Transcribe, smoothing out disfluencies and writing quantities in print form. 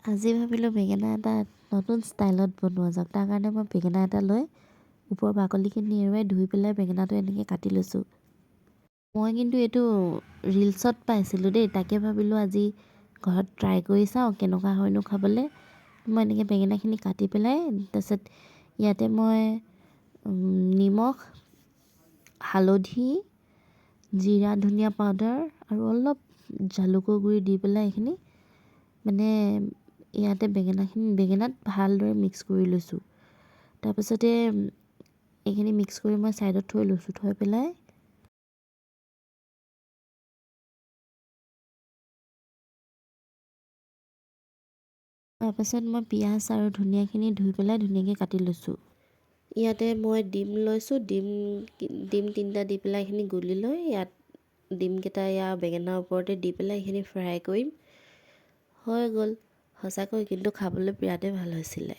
আজি ভাবিলোঁ বেঙেনা এটা নতুন ষ্টাইলত বনোৱা যাওক। তাৰ কাৰণে মই বেঙেনা এটা লৈ ওপৰৰ বাকলিখিনি এৰুৱাই ধুই পেলাই বেঙেনাটো এনেকৈ কাটি লৈছোঁ। মই কিন্তু এইটো ৰিলছত পাইছিলোঁ দেই, তাকে ভাবিলোঁ আজি ঘৰত ট্ৰাই কৰি চাওঁ কেনেকুৱা হয়নো খাবলৈ। মই এনেকৈ বেঙেনাখিনি কাটি পেলাই তাৰপিছত ইয়াতে মই নিমখ, হালধি, জিৰা ধনিয়া পাউডাৰ আৰু অলপ জালুকৰ গুড়ি দি পেলাই এইখিনি মানে ইয়াতে বেঙেনাত ভালদৰে মিক্স কৰি লৈছোঁ। তাৰপিছতে এইখিনি মিক্স কৰি মই ছাইডত থৈ লৈছোঁ। থৈ পেলাই তাৰপাছত মই পিঁয়াজ আৰু ধনিয়াখিনি ধুই পেলাই ধুনীয়াকৈ কাটি লৈছোঁ। ইয়াতে মই ডিম লৈছোঁ, ডিম 3টা দি পেলাই এইখিনি গুলি লৈ ইয়াত ডিমকেইটা ইয়াৰ বেঙেনাৰ ওপৰতে দি পেলাই এইখিনি ফ্ৰাই কৰিম। হৈ গ'ল। সঁচাকৈ কিন্তু খাবলৈ বিৰাটেই ভাল হৈছিলে।